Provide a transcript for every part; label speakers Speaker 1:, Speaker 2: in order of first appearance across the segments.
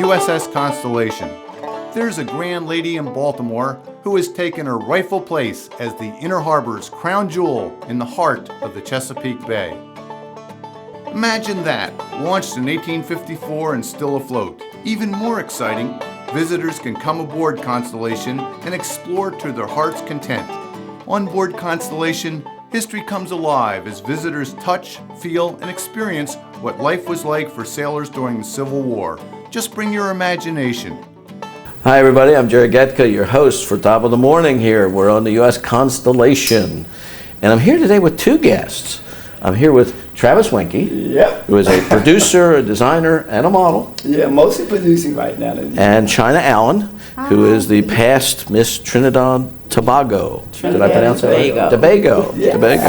Speaker 1: USS Constellation. There's a grand lady in Baltimore who has taken her rightful place as the Inner Harbor's crown jewel in the heart of the Chesapeake Bay. Imagine that, launched in 1854 and still afloat. Even more exciting, visitors can come aboard Constellation and explore to their heart's content. On board Constellation, history comes alive as visitors touch, feel, and experience what life was like for sailors during the Civil War. Just bring your imagination.
Speaker 2: Hi everybody, I'm Jerry Getka, your host for Top of the Morning here. We're on the U.S. Constellation. And I'm here today with two guests. I'm here with Travis Winkey, who is a producer, a designer, and a model.
Speaker 3: Yeah, mostly producing right now.
Speaker 2: And China Allen, who is the past Miss Trinidad Tobago. Did I pronounce that right? Tobago.
Speaker 3: Yeah.
Speaker 2: Tobago.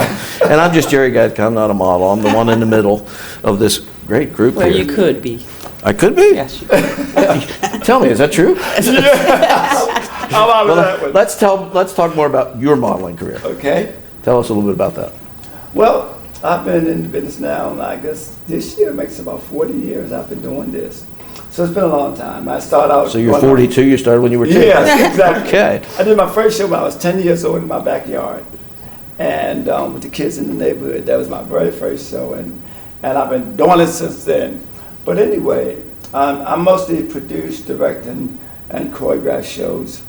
Speaker 2: And I'm just Jerry Getka, I'm not a model. I'm the one in the middle of this great group
Speaker 4: Well,
Speaker 2: here.
Speaker 4: you could be.
Speaker 2: I could be?
Speaker 4: Yes, you could.
Speaker 2: Tell me, is that true?
Speaker 3: How about that one?
Speaker 2: Let's talk more about your modeling career.
Speaker 3: Okay.
Speaker 2: Tell us a little bit about that.
Speaker 3: Well, I've been in the business now, and I guess this year makes about 40 years I've been doing this. So it's been a long time. I started out.
Speaker 2: So you're 42, you started when you were 2?
Speaker 3: Yes, exactly.
Speaker 2: Okay.
Speaker 3: I did my first show when I was 10 years old in my backyard. And with the kids in the neighborhood. That was my very first show. And I've been doing it since then. But anyway, I mostly produce, direct, and choreograph shows.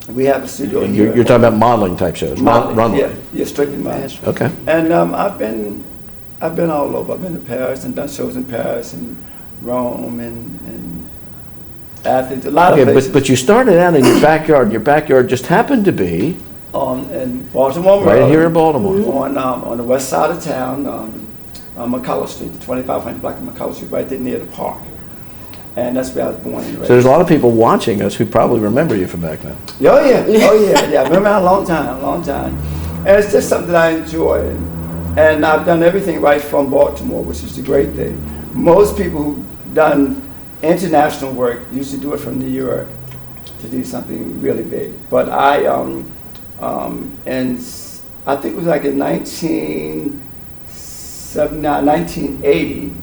Speaker 3: We have a studio here.
Speaker 2: You're talking about modeling type shows, runway.
Speaker 3: Yeah, strictly modeling.
Speaker 2: Okay.
Speaker 3: And I've been all over. I've been to Paris and done shows in Paris and Rome and Athens, a lot of places.
Speaker 2: But you started out in your backyard, and your backyard just happened to be
Speaker 3: in Baltimore,
Speaker 2: right here in Baltimore.
Speaker 3: On the west side of town, on McCullough Street, the 2500 block of McCullough Street, right there near the park. And that's where I was born and raised.
Speaker 2: So there's a lot of people watching us who probably remember you from back then.
Speaker 3: Oh yeah. I've been around a long time. And it's just something that I enjoy. And I've done everything right from Baltimore, which is the great thing. Most people who've done international work usually do it from New York to do something really big. But I, and I think it was like in 1980,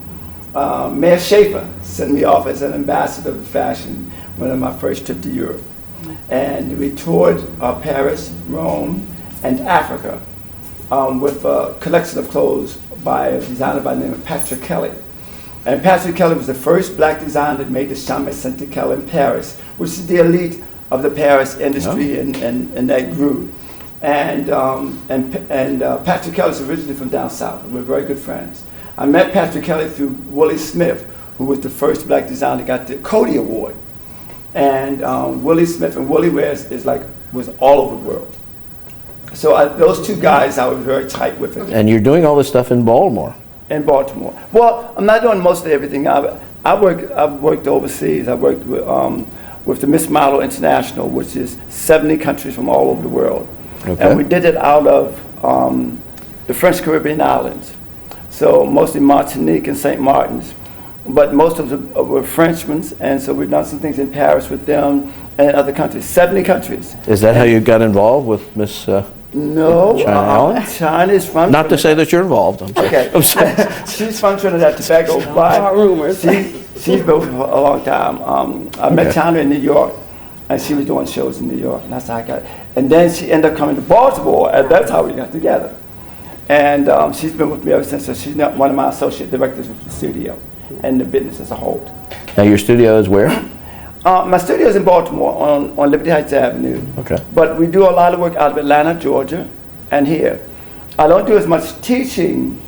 Speaker 3: Mayor Schaefer sent me off as an ambassador of fashion when on my first trip to Europe. And we toured Paris, Rome, and Africa with a collection of clothes by a designer by the name of Patrick Kelly. And Patrick Kelly was the first black designer that made the Chambre Centre in Paris, which is the elite of the Paris industry and that group. And Patrick Kelly is originally from down south. We're very good friends. I met Patrick Kelly through Willie Smith, who was the first black designer that got the Cody Award. And Willie Smith and Willie was all over the world. So those two guys, I was very tight with.
Speaker 2: And you're doing all this stuff in Baltimore.
Speaker 3: In Baltimore. Well, I'm not doing most of everything. I've worked overseas. I worked with the Miss Model International, which is 70 countries from all over the world. Okay. And we did it out of the French Caribbean islands. So mostly Martinique and St. Martin's. But most of them were Frenchmen, and so we've done some things in Paris with them and in other countries, 70 countries.
Speaker 2: Is that how you got involved with Miss
Speaker 3: No,
Speaker 2: China Allen?
Speaker 3: China is from
Speaker 2: Not to say that you're involved.
Speaker 3: Okay. She's from Trinidad Tobago, but
Speaker 4: rumors.
Speaker 3: She's been with for a long time. I met China in New York, and she was doing shows in New York, and that's how I got. And then she ended up coming to Baltimore, and that's how we got together. And she's been with me ever since. So she's now one of my associate directors with the studio and the business as a whole.
Speaker 2: Now your studio is where?
Speaker 3: My studio is in Baltimore on Liberty Heights Avenue.
Speaker 2: Okay.
Speaker 3: But we do a lot of work out of Atlanta, Georgia, and here. I don't do as much teaching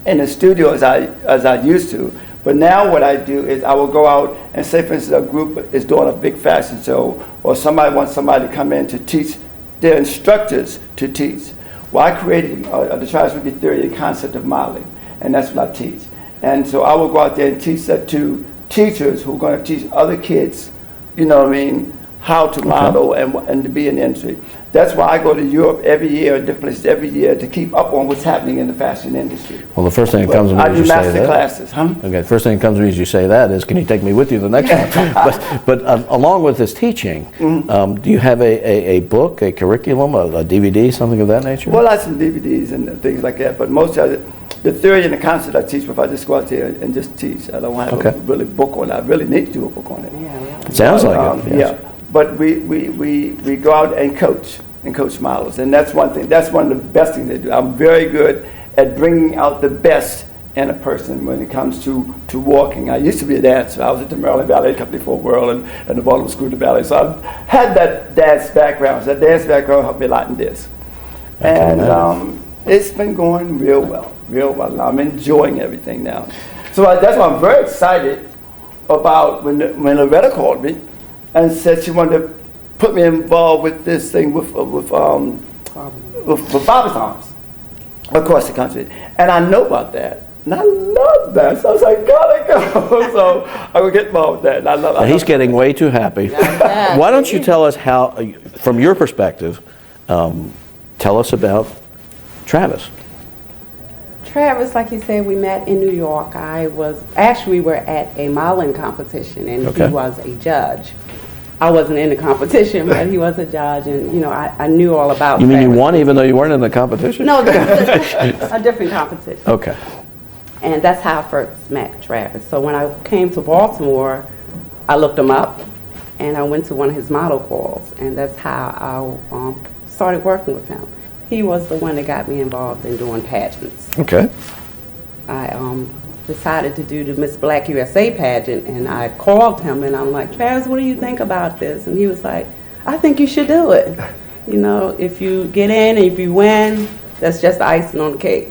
Speaker 3: in the studio as I used to. But now what I do is I will go out and say, for instance, a group is doing a big fashion show, or somebody wants somebody to come in to teach their instructors to teach. Well, I created the Travis Winkey theory and concept of modeling, and that's what I teach. And so I will go out there and teach that to teachers who are going to teach other kids, you know what I mean, how to model and to be in the industry. That's why I go to Europe every year, different places every year, to keep up on what's happening in the fashion industry.
Speaker 2: Well, the first thing that comes to me is you say that.
Speaker 3: I do master classes,
Speaker 2: Okay, the first thing that comes to me as you say that is, can you take me with you the next time? But along with this teaching, do you have a book, a curriculum, a DVD, something of that nature?
Speaker 3: Well, I have some DVDs and things like that, but most of it, the theory and the concept I teach, if I just go out there and just teach, I don't have
Speaker 2: Okay.
Speaker 3: a really book on it. I really need to do a book on it.
Speaker 2: It sounds like it. Yes.
Speaker 3: Yeah, but we go out and coach models, and that's one thing. That's one of the best things they do. I'm very good at bringing out the best in a person when it comes to walking. I used to be a dancer. I was at the Maryland Ballet Company for a while and the Baltimore School of Ballet. So I had that dance background. So that dance background helped me a lot in this. And it's been going real well, real well. I'm enjoying everything now. So that's why I'm very excited about when Loretta called me and said she wanted to put me involved with this thing with Bobby's Arms across the country. And I know about that. And I love that. So I was like, gotta go. So I will get involved with that. And I love
Speaker 2: He's getting way too happy. Why don't you tell us how, from your perspective, tell us about Travis.
Speaker 4: Travis, like you said, we met in New York. We were at a modeling competition, and
Speaker 2: Okay.
Speaker 4: he was a judge. I wasn't in the competition, but he was a judge, and you know, I knew all about
Speaker 2: You mean you
Speaker 4: Travis.
Speaker 2: won even though you weren't in the competition?
Speaker 4: No, a different competition.
Speaker 2: Okay.
Speaker 4: And that's how I first met Travis. So when I came to Baltimore, I looked him up, and I went to one of his model calls, and that's how I started working with him. He was the one that got me involved in doing pageants.
Speaker 2: Okay.
Speaker 4: I decided to do the Miss Black USA pageant, and I called him, and I'm like, Travis, what do you think about this? And he was like, I think you should do it. You know, if you get in and if you win, that's just the icing on the cake.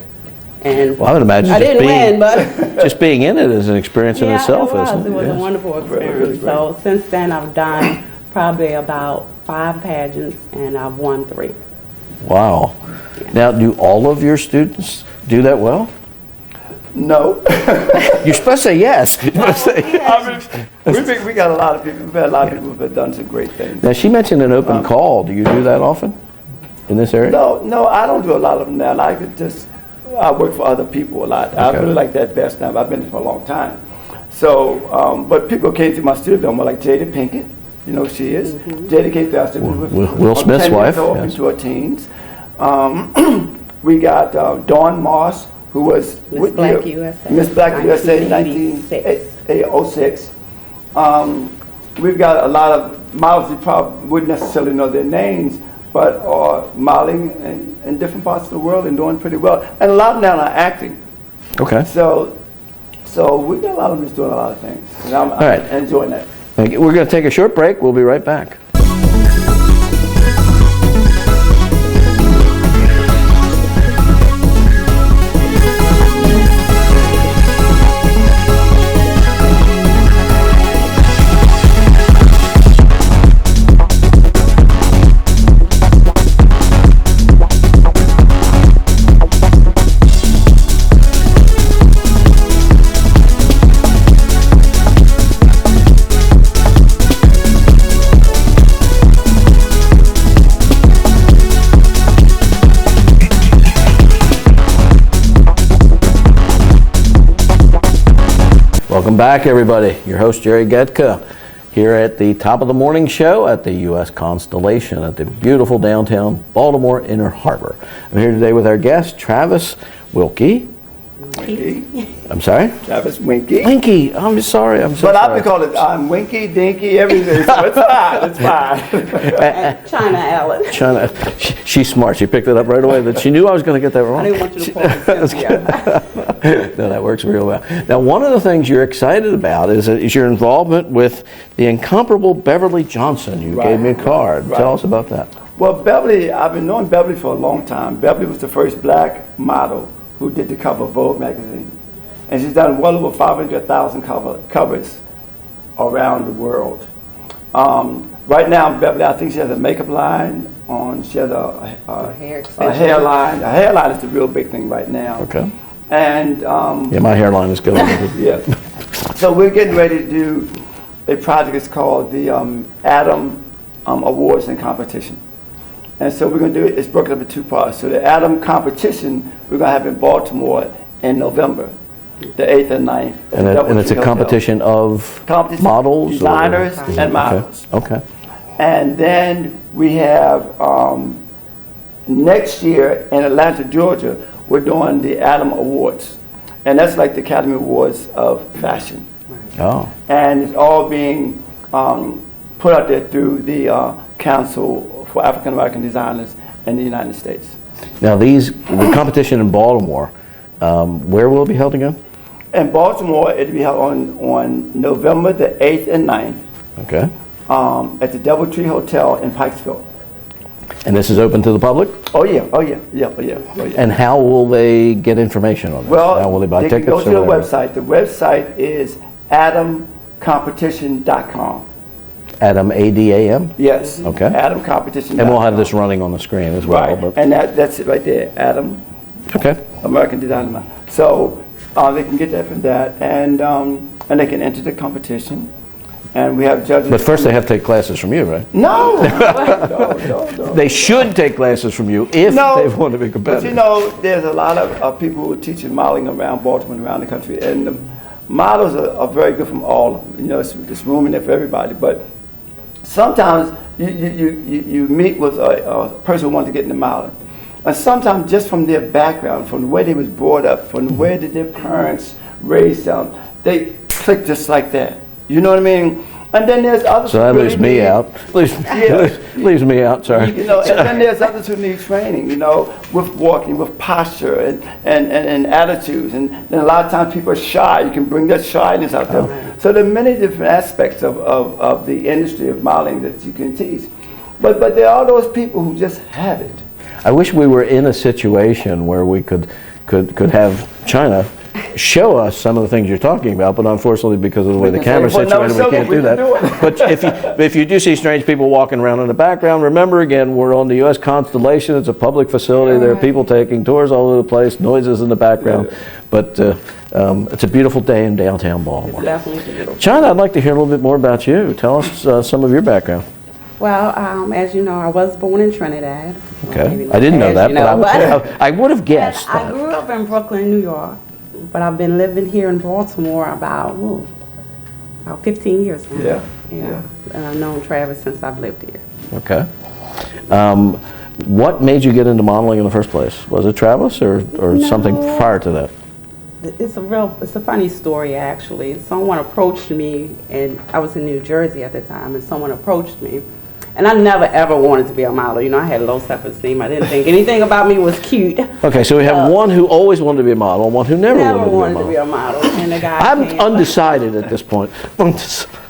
Speaker 4: And
Speaker 2: Well, I would imagine
Speaker 4: I
Speaker 2: just
Speaker 4: didn't
Speaker 2: being,
Speaker 4: win, but
Speaker 2: just being in it is an experience in itself, isn't it?
Speaker 4: It was
Speaker 2: Yes.
Speaker 4: a wonderful experience.
Speaker 3: really great.
Speaker 4: So since then, I've done probably about 5 pageants, and I've won 3.
Speaker 2: Wow. Now, do all of your students do that well?
Speaker 3: No.
Speaker 2: You're supposed to say yes. You're supposed to say-
Speaker 3: We got a lot of people. We've had a lot of people who have done some great things.
Speaker 2: Now, she mentioned an open call. Do you do that often in this area?
Speaker 3: No, I don't do a lot of them now. I work for other people a lot. I
Speaker 2: Okay.
Speaker 3: really like that best now. I've been here for a long time. So, but people came to my studio, more like Jada Pinkett. You know who she is? Jada came to our studio.
Speaker 2: Will
Speaker 3: from
Speaker 2: Smith's
Speaker 3: 10 years
Speaker 2: wife,
Speaker 3: old
Speaker 2: yes.
Speaker 3: into her teens. We got Dawn Moss, who was
Speaker 4: Miss Black USA.
Speaker 3: Miss Black USA in
Speaker 4: 1986.
Speaker 3: 1906. We've got a lot of models you probably wouldn't necessarily know their names, but are modeling in different parts of the world and doing pretty well. And a lot of them now are acting.
Speaker 2: Okay.
Speaker 3: So we've got a lot of them just doing a lot of things. And I'm
Speaker 2: right.
Speaker 3: enjoying that.
Speaker 2: Thank you. We're going to take a short break. We'll be right back. Welcome back, everybody. Your host, Jerry Getka, here at the top of the morning show at the U.S. Constellation at the beautiful downtown Baltimore Inner Harbor. I'm here today with our guest, Travis Winkey. I'm sorry?
Speaker 3: Travis Winkey.
Speaker 2: Winkey. I'm sorry. I'm so
Speaker 3: But
Speaker 2: sorry.
Speaker 3: I've been called I'm Winky, Dinky, everything. So it's fine. It's fine.
Speaker 4: And China Allen.
Speaker 2: China, she's smart. She picked it up right away. She knew I was going to get that wrong.
Speaker 4: I didn't want you to call me Cynthia.
Speaker 2: No, that works real well. Now, one of the things you're excited about is your involvement with the incomparable Beverly Johnson. You gave me a card.
Speaker 3: right.
Speaker 2: Tell us about that.
Speaker 3: Well, Beverly, I've been knowing Beverly for a long time. Beverly was the first black model who did the cover of Vogue magazine. And she's done well over 500,000 covers around the world. Right now, Beverly, I think she has a makeup line on, she has a hairline. A hairline is the real big thing right now.
Speaker 2: Okay.
Speaker 3: And
Speaker 2: Yeah, my hairline is going.
Speaker 3: yeah. So we're getting ready to do a project. It's called the Adam Awards and Competition. And so we're going to do it. It's broken up in 2 parts. So the Adam competition we're going to have in Baltimore in November, the 8th and 9th. at the
Speaker 2: And
Speaker 3: Doubletree
Speaker 2: it's a
Speaker 3: Hotel.
Speaker 2: competition of
Speaker 3: Competition,
Speaker 2: models? or-
Speaker 3: designers, and models.
Speaker 2: Okay.
Speaker 3: And then we have next year in Atlanta, Georgia, we're doing the Adam Awards. And that's like the Academy Awards of fashion.
Speaker 2: Oh.
Speaker 3: And it's all being put out there through the Council for African American Designers in the United States.
Speaker 2: Now the competition in Baltimore, where will it be held again?
Speaker 3: In Baltimore, it'll be held on November the 8th and 9th.
Speaker 2: Okay.
Speaker 3: At the Doubletree Hotel in Pikesville.
Speaker 2: And this is open to the public?
Speaker 3: Oh yeah, oh yeah, yeah, oh yeah, oh yeah.
Speaker 2: And how will they get information on this?
Speaker 3: Well,
Speaker 2: how will they buy
Speaker 3: they
Speaker 2: tickets?
Speaker 3: can go to
Speaker 2: or
Speaker 3: the
Speaker 2: whatever?
Speaker 3: website. The website is adamcompetition.com.
Speaker 2: Adam, A-D-A-M?
Speaker 3: Yes.
Speaker 2: Okay.
Speaker 3: Adamcompetition.com.
Speaker 2: And we'll have this running on the screen as well.
Speaker 3: Right,
Speaker 2: But,
Speaker 3: and that's it right there, Adam,
Speaker 2: okay.
Speaker 3: American Designer. So they can get that from that, and they can enter the competition. And we have judges.
Speaker 2: But first they have to take classes from you, right?
Speaker 3: No, no.
Speaker 2: They should take classes from you if
Speaker 3: No,
Speaker 2: they want to be competitive.
Speaker 3: But you know, there's a lot of people who are teaching modeling around Baltimore and around the country, and the models are very good from all of them. You know, it's room in there for everybody. But sometimes you meet with a person who wants to get into modeling, and sometimes just from their background, from the way they was brought up, from the way that their parents raised them, they click just like that. You know what I mean? And then there's others.
Speaker 2: So that
Speaker 3: who
Speaker 2: leaves
Speaker 3: really
Speaker 2: me
Speaker 3: need-
Speaker 2: out. Leaves me out, sorry.
Speaker 3: You know, and then there's others who need training, you know, with walking, with posture and attitudes. And then a lot of times people are shy. You can bring that shyness out there. So there are many different aspects of the industry of modeling that you can teach. But there are those people who just have it.
Speaker 2: I wish we were in a situation where we could have China show us some of the things you're talking about, but unfortunately because of the way the camera's situated, we can't do that. But if you do see strange people walking around in the background, remember again, we're on the U.S. Constellation. It's a public facility. There are people taking tours all over the place, noises in the background. But it's a beautiful day in downtown Baltimore.
Speaker 4: It's definitely beautiful.
Speaker 2: China, I'd like to hear a little bit more about you. Tell us some of your background.
Speaker 4: Well, as you know, I was born in Trinidad.
Speaker 2: Okay.
Speaker 4: Well, maybe not
Speaker 2: I didn't know
Speaker 4: as
Speaker 2: that,
Speaker 4: you
Speaker 2: but I would have guessed
Speaker 4: I
Speaker 2: that.
Speaker 4: grew up in Brooklyn, New York, but I've been living here in Baltimore about 15 years now.
Speaker 3: Yeah.
Speaker 4: And I've known Travis since I've lived here.
Speaker 2: Okay. What made you get into modeling in the first place? Was it Travis or something prior to that?
Speaker 4: It's a funny story actually. Someone approached me, and I was in New Jersey at the time, and someone approached me. And I never ever wanted to be a model. You know, I had low self-esteem. I didn't think anything about me was cute.
Speaker 2: Okay, so we have one who always wanted to be a model and one who never wanted to be a model.
Speaker 4: And the guy
Speaker 2: I'm
Speaker 4: came.
Speaker 2: undecided at this point.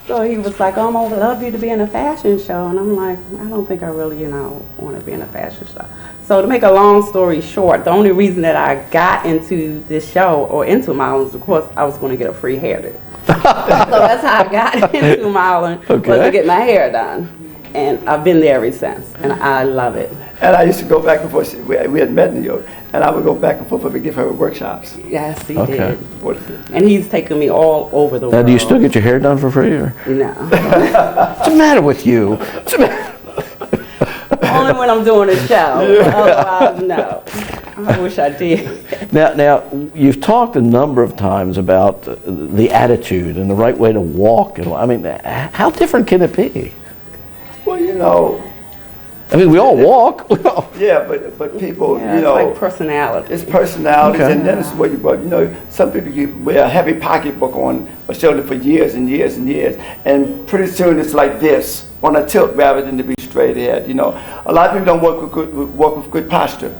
Speaker 4: So he was like, "Oh, I would love you to be in a fashion show." And I'm like, I don't think I really, want to be in a fashion show. So to make a long story short, the only reason that I got into this show or into modeling was, of course, I was going to get a free hairdo. So that's how I got into modeling, was to get my hair done. And I've been there ever since, and I love it.
Speaker 3: And I used to go back and forth. We had met in New York, and I would go back and forth and give her workshops.
Speaker 4: Yes, he
Speaker 2: Okay.
Speaker 4: did.
Speaker 3: What is it?
Speaker 4: And he's taken me all over the
Speaker 2: Now,
Speaker 4: world.
Speaker 2: do you still get your hair done for free? Or?
Speaker 4: No.
Speaker 2: What's the matter with you?
Speaker 4: Only when I'm doing a show. Otherwise, no. I wish I did.
Speaker 2: Now, you've talked a number of times about the attitude and the right way to walk. And I mean, how different can it be?
Speaker 3: Well,
Speaker 2: I mean, we all walk.
Speaker 3: yeah, but people,
Speaker 4: Yeah, it's like personality.
Speaker 3: it's personalities,
Speaker 2: Okay.
Speaker 3: and then it's what you brought. Some people wear a heavy pocketbook on a shoulder for years and years and years, and pretty soon it's like this on a tilt rather than to be straight ahead. A lot of people don't walk with good posture,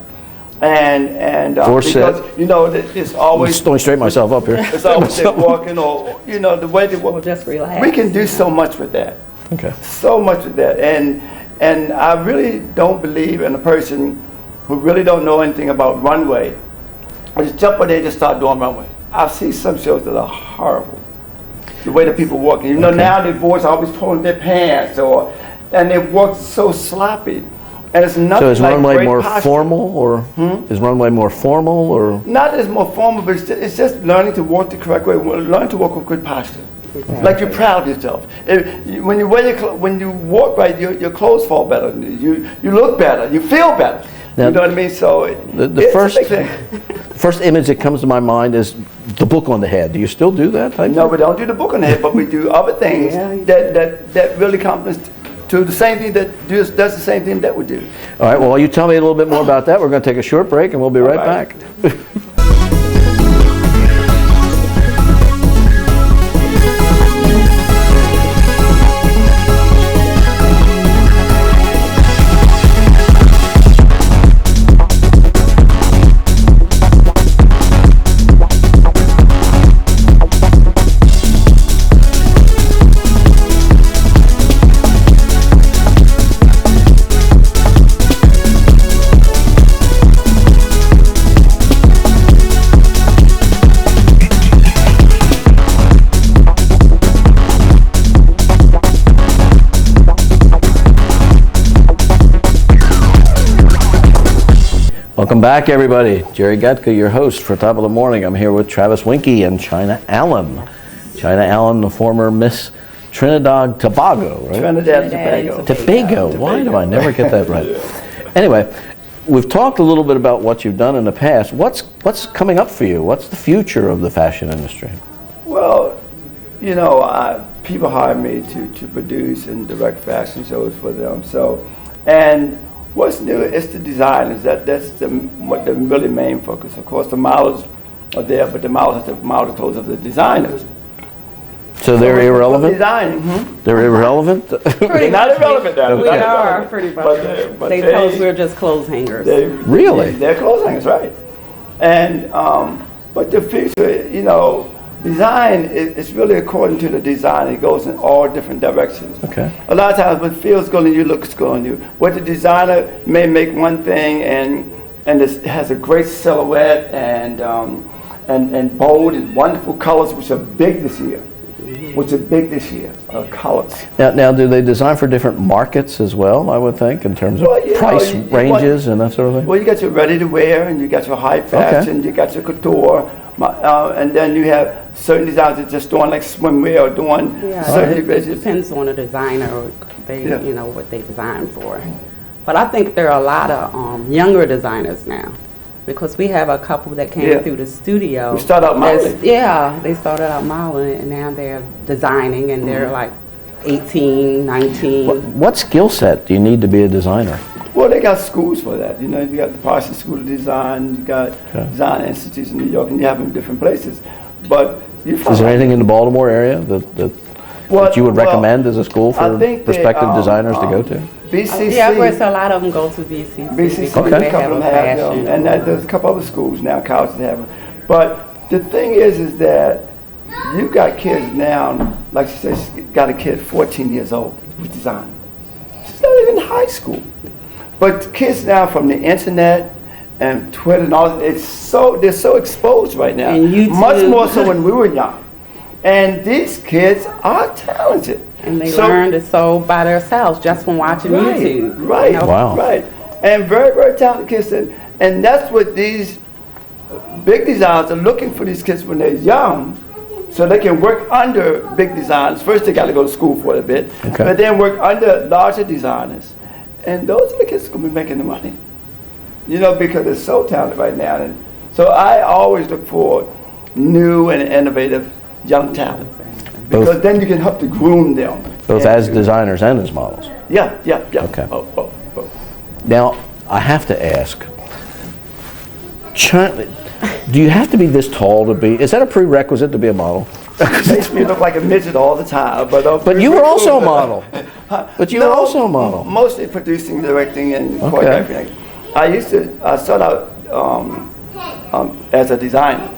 Speaker 3: and
Speaker 2: Corset.
Speaker 3: because it's always
Speaker 2: Let me straighten myself up here.
Speaker 3: it's always they walking or the way they walk.
Speaker 4: Well, just relax.
Speaker 3: We can do so much with that.
Speaker 2: Okay.
Speaker 3: So much of that, and I really don't believe in a person who really don't know anything about runway, or just jump on there and just start doing runway. I've seen some shows that are horrible. The way that people walk, now the boys are always pulling their pants, and they walk so sloppy, and it's nothing
Speaker 2: So is
Speaker 3: like
Speaker 2: runway
Speaker 3: great
Speaker 2: more
Speaker 3: posture.
Speaker 2: formal, or is runway more formal, or?
Speaker 3: Not as more formal, but it's just learning to walk the correct way, learn to walk with good posture. Like you're proud of yourself. When you walk right, your clothes fall better. You look better. You feel better.
Speaker 2: Now,
Speaker 3: you know what I mean? So
Speaker 2: The first image that comes to my mind is the book on the head. Do you still do that type?
Speaker 3: No, we don't do the book on the head, but we do other things
Speaker 4: Yeah.
Speaker 3: that really accomplish to the same thing that does the same thing that we do.
Speaker 2: All right, well, you tell me a little bit more about that. We're going to take a short break, and we'll be right
Speaker 3: right.
Speaker 2: back. Welcome back, everybody. Jerry Getka, your host for Top of the Morning. I'm here with Travis Winkey and China Allen. China Allen, the former Miss Trinidad Tobago, right?
Speaker 3: Trinidad and Tobago.
Speaker 2: Tobago. Why do I never get that right? Anyway, we've talked a little bit about what you've done in the past. What's coming up for you? What's the future of the fashion industry?
Speaker 3: Well, you know, people hire me to produce and direct fashion shows for them. So, and what's new is the designers. That's what the really main focus. Of course, the models are there, but the models have to model the clothes of the designers.
Speaker 2: So they're irrelevant?
Speaker 3: Designing.
Speaker 2: They're irrelevant?
Speaker 3: They're not irrelevant now.
Speaker 4: We are pretty much.
Speaker 3: But
Speaker 4: they tell us we're just clothes hangers.
Speaker 2: Really?
Speaker 3: They're clothes hangers, right? And but the future, you know, design is really according to the design. It goes in all different directions.
Speaker 2: Okay.
Speaker 3: A lot of times, what feels good on you looks good on you. What the designer may make one thing and it has a great silhouette and bold and wonderful colors, which are big this year. Colors.
Speaker 2: Now, do they design for different markets as well, I would think, in terms of price ranges and that sort of thing?
Speaker 3: Well, you got your ready-to-wear, and you got your high fashion, you got your couture, and then you have certain designers that just doing like swimwear or doing certain
Speaker 4: It
Speaker 3: divisions.
Speaker 4: depends on the designer, you know, what they design for. But I think there are a lot of younger designers now, because we have a couple that came through the studio.
Speaker 3: We start out modeling.
Speaker 4: They started out modeling, and now they're designing, and they're like 18, 19.
Speaker 2: What skill set do you need to be a designer?
Speaker 3: Well, they got schools for that. You know, you got the Parsons School of Design, you got design institutes in New York, and you have them in different places. But you find
Speaker 2: Is there anything in the Baltimore area that you would recommend as a school for prospective designers to go to?
Speaker 3: BCC.
Speaker 4: Yeah, of course, a lot of them go to BCC.
Speaker 3: BCC,
Speaker 4: They have a fashion.
Speaker 3: and there's a couple other schools now, colleges that have them. But the thing is that you got kids now, like she said, she's got a kid 14 years old with design. She's not even in high school. But kids now from the internet and Twitter and all, they're so exposed right now.
Speaker 4: And YouTube.
Speaker 3: Much more so when we were young. And these kids are talented.
Speaker 4: And they learned it so by themselves just from watching YouTube.
Speaker 3: Right,
Speaker 4: you know?
Speaker 2: Wow.
Speaker 3: right. And very, very talented kids. And that's what these big designers are looking for, these kids when they're young, so they can work under big designers. First, they got to go to school for a bit, but then work under larger designers. And those are the kids who are going to be making the money. You know, because they're so talented right now. And so I always look for new and innovative young talent. Because then you can help to groom them.
Speaker 2: Both as designers and as models?
Speaker 3: Yeah.
Speaker 2: Okay.
Speaker 3: Both.
Speaker 2: Now, I have to ask, do you have to be this tall to be, is that a prerequisite to be a model?
Speaker 3: It makes me look like a midget all the time.
Speaker 2: But you were also a model. But you were also a model.
Speaker 3: Mostly producing, directing, and choreographing. I started out as a designer.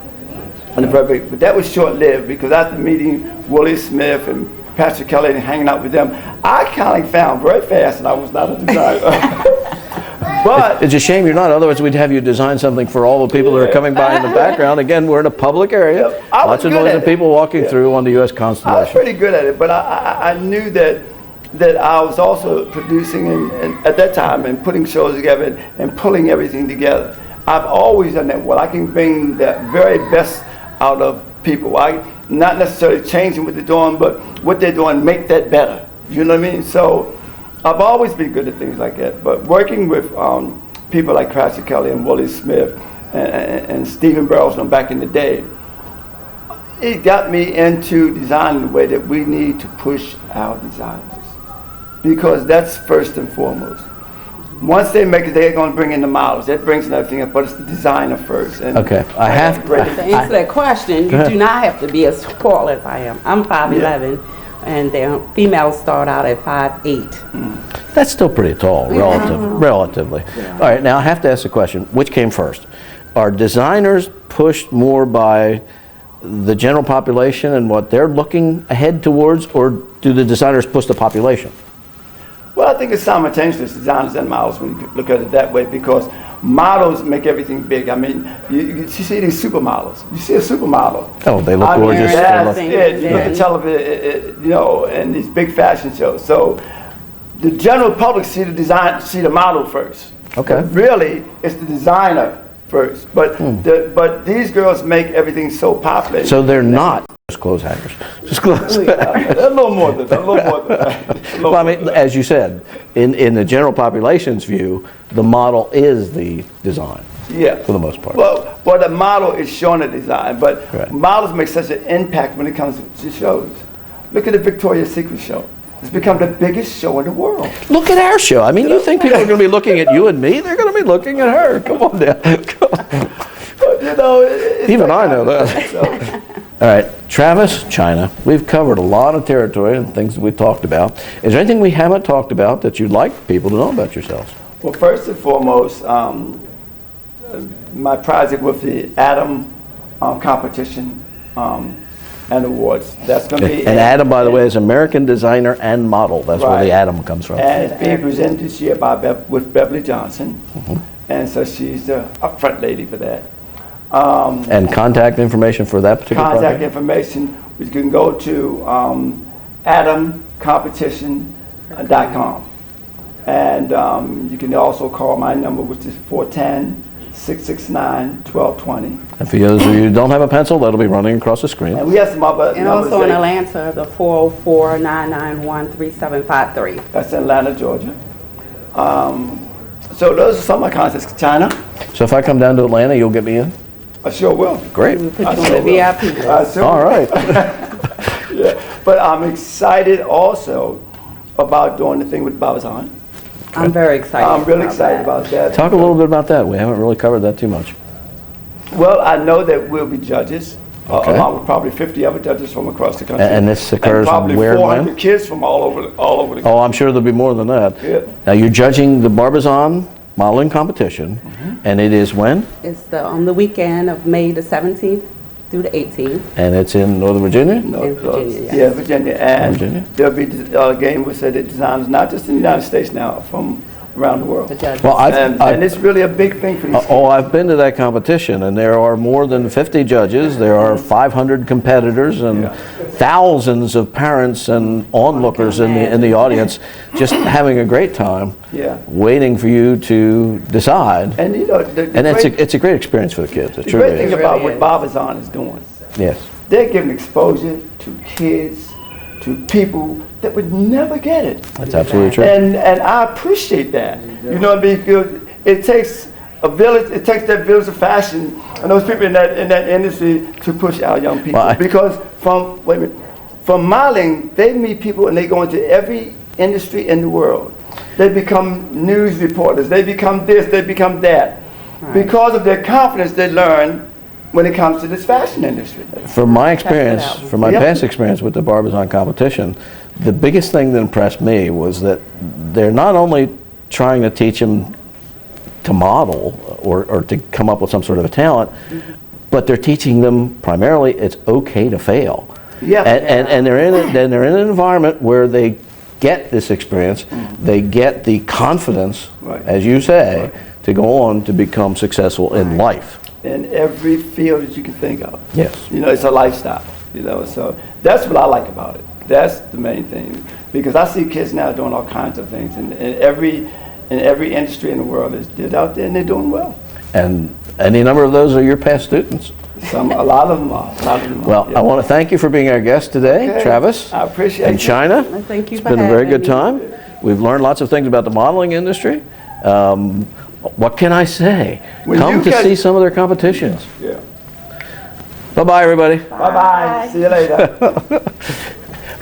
Speaker 3: But that was short-lived, because after meeting Willie Smith and Pastor Kelly and hanging out with them, I kind of found very fast that I was not a designer. But
Speaker 2: it's a shame you're not. Otherwise, we'd have you design something for all the people that are coming by in the background. Again, we're in a public area. Lots of noise and people walking through on the U.S. Constellation.
Speaker 3: I was pretty good at it, but I knew that I was also producing and at that time and putting shows together and pulling everything together. I've always done that. Well, I can bring the very best out of people. Not necessarily changing what they're doing, but what they're doing, make that better. You know what I mean? So I've always been good at things like that. But working with people like Pastor Kelly and Willie Smith and Stephen Burrellsman back in the day, it got me into designing the way that we need to push our designers. because that's first and foremost. Once they make it, they're going to bring in the models. That brings in everything up, but it's the designer first. And
Speaker 2: Okay, I have
Speaker 4: To answer that question, you do not have to be as tall as I am. I'm 5'11", and the females start out at 5'8".
Speaker 2: That's still pretty tall, relatively. All right, now I have to ask the question, which came first? Are designers pushed more by the general population and what they're looking ahead towards, or do the designers push the population?
Speaker 3: Well, I think it's simultaneous, designers and models, when you look at it that way, because models make everything big. I mean, you see these supermodels. You see a supermodel.
Speaker 2: Oh, they look gorgeous.
Speaker 3: That's
Speaker 2: They look-
Speaker 3: it. You look at television, you know, and these big fashion shows. So the general public see the model first.
Speaker 2: Okay.
Speaker 3: But really, it's the designer first. But but these girls make everything so popular.
Speaker 2: So they're not just clothes hangers. Just clothes.
Speaker 3: A little more than that. A little more than that.
Speaker 2: Well, I mean, as you said, in the general population's view, the model is the design.
Speaker 3: Yeah.
Speaker 2: For the most part.
Speaker 3: Well, the model is showing the design, but
Speaker 2: Right.
Speaker 3: models make such an impact when it comes to shows. Look at the Victoria's Secret show. It's become the biggest show in the world.
Speaker 2: Look at our show. I mean, you think people are going to be looking at you and me? They're going to be looking at her. Come on down. Come on.
Speaker 3: But, you know, it's
Speaker 2: Even
Speaker 3: like-
Speaker 2: I know that.
Speaker 3: So,
Speaker 2: All right, Travis, China. We've covered a lot of territory and things that we talked about. Is there anything we haven't talked about that you'd like people to know about yourselves?
Speaker 3: well, first and foremost, my project with the Atom competition and awards. That's going to be.
Speaker 2: And Adam, by the way, is American designer and model. That's where
Speaker 3: Right.
Speaker 2: the Adam comes from.
Speaker 3: And it's being presented this year by with Beverly Johnson, and so she's the upfront lady for that.
Speaker 2: And contact information for that particular
Speaker 3: Contact
Speaker 2: project?
Speaker 3: information, you can go to atomcompetition.com. And you can also call my number, which is 410-669-1220.
Speaker 2: And for those of you who don't have a pencil, that'll be running across the screen.
Speaker 3: And we have some other
Speaker 4: And
Speaker 3: numbers.
Speaker 4: also in
Speaker 3: that-
Speaker 4: Atlanta, the 404-991-3753.
Speaker 3: That's in Atlanta, Georgia. So those are some of my contacts. China,
Speaker 2: So if I come down to Atlanta, you'll get me in?
Speaker 3: I sure will.
Speaker 2: Great.
Speaker 4: We put
Speaker 3: I
Speaker 4: you on
Speaker 3: sure
Speaker 4: the
Speaker 3: will.
Speaker 4: VIP list.
Speaker 3: I sure
Speaker 2: All
Speaker 3: will.
Speaker 2: right.
Speaker 3: But I'm excited also about doing the thing with Babazan.
Speaker 4: I'm very excited.
Speaker 3: I'm really excited
Speaker 4: that.
Speaker 3: about that.
Speaker 2: Talk a little bit about that. We haven't really covered that too much.
Speaker 3: Well, I know that we'll be judges,
Speaker 2: Okay.
Speaker 3: along with probably 50 other judges from across the country.
Speaker 2: And this occurs
Speaker 3: probably
Speaker 2: where and
Speaker 3: 400
Speaker 2: when?
Speaker 3: kids from all over the
Speaker 2: Oh, I'm sure there'll be more than that.
Speaker 3: Yeah.
Speaker 2: Now, you're judging the Barbizon modeling competition, and it is when?
Speaker 4: It's on the weekend of May the 17th through the 18th.
Speaker 2: And it's in Northern Virginia?
Speaker 3: No,
Speaker 4: In Virginia, yes.
Speaker 3: Yeah, Virginia. And
Speaker 2: Virginia.
Speaker 3: there'll be a game with the designers, not just in the United States now, from around the world.
Speaker 4: The judges.
Speaker 2: Well,
Speaker 3: And it's really a big thing for these kids.
Speaker 2: Oh, I've been to that competition, and there are more than 50 judges, there are 500 competitors, and
Speaker 3: Yeah.
Speaker 2: thousands of parents and onlookers in the audience, just having a great time,
Speaker 3: Yeah.
Speaker 2: waiting for you to decide.
Speaker 3: And you know, the
Speaker 2: And
Speaker 3: great,
Speaker 2: it's a great experience for the kids, it
Speaker 3: the
Speaker 2: truly
Speaker 3: great thing
Speaker 2: is.
Speaker 3: about
Speaker 4: really
Speaker 3: what
Speaker 4: is.
Speaker 3: Babazon is doing,
Speaker 2: Yes.
Speaker 3: they're giving exposure to kids, to people that would never get it.
Speaker 2: That's absolutely true.
Speaker 3: And I appreciate that. You know what I mean? Because it takes a village. It takes that village of fashion and those people in that industry to push our young people.
Speaker 2: Well,
Speaker 3: Because from modeling, they meet people and they go into every industry in the world. They become news reporters. They become this. They become that. Because of their confidence, they learn when it comes to this fashion industry.
Speaker 2: From my experience,
Speaker 4: out.
Speaker 2: from my
Speaker 3: Yep.
Speaker 2: past experience with the Barbizon competition, the biggest thing that impressed me was that they're not only trying to teach them to model or to come up with some sort of a talent, but they're teaching them primarily it's okay to fail.
Speaker 3: Yeah.
Speaker 2: And they're in an environment where they get this experience, they get the confidence,
Speaker 3: Right.
Speaker 2: as you say, to go on to become successful in life.
Speaker 3: In every field that you can think of.
Speaker 2: Yes.
Speaker 3: You know, it's a lifestyle, you know, so that's what I like about it. That's the main thing. Because I see kids now doing all kinds of things, and every industry in the world is out there and they're doing well.
Speaker 2: And any number of those are your past students.
Speaker 3: A lot of them are.
Speaker 2: Well,
Speaker 3: yeah.
Speaker 2: I want to thank you for being our guest today,
Speaker 3: Okay.
Speaker 2: Travis.
Speaker 3: I appreciate
Speaker 2: In
Speaker 3: it.
Speaker 2: China.
Speaker 4: Well, thank you
Speaker 2: It's
Speaker 4: for
Speaker 2: been a very
Speaker 4: having
Speaker 2: good
Speaker 4: me.
Speaker 2: time. We've learned lots of things about the modeling industry. What can I say?
Speaker 3: When
Speaker 2: Come
Speaker 3: you
Speaker 2: to
Speaker 3: get-
Speaker 2: see some of their competitions.
Speaker 3: Yeah.
Speaker 2: Bye-bye, everybody.
Speaker 3: Bye-bye. See you later.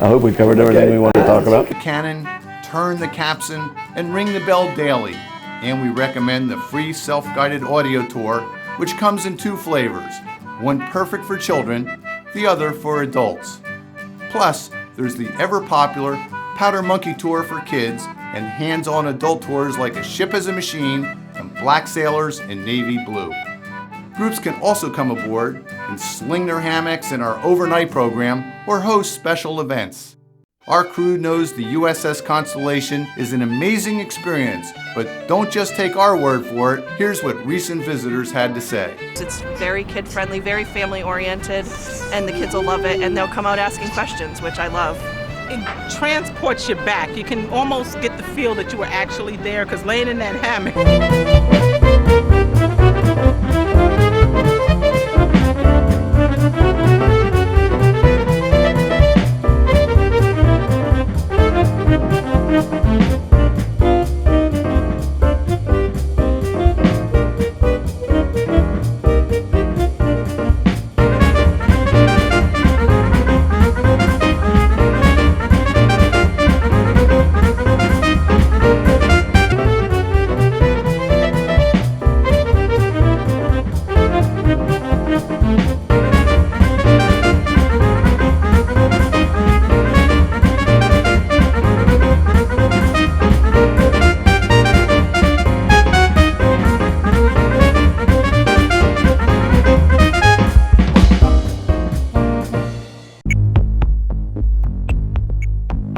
Speaker 2: I hope we covered everything we wanted to talk about.
Speaker 1: Canon turn the capstan, and ring the bell daily. And we recommend the free self-guided audio tour, which comes in 2 flavors, one perfect for children, the other for adults. Plus, there's the ever-popular Powder Monkey Tour for kids and hands-on adult tours like A Ship as a Machine and Black Sailors in Navy Blue. Groups can also come aboard and sling their hammocks in our overnight program or host special events. Our crew knows the USS Constellation is an amazing experience, but don't just take our word for it. Here's what recent visitors had to say.
Speaker 5: It's very kid-friendly, very family-oriented, and the kids will love it, and they'll come out asking questions, which I love.
Speaker 6: It transports you back. You can almost get the feel that you were actually there, because laying in that hammock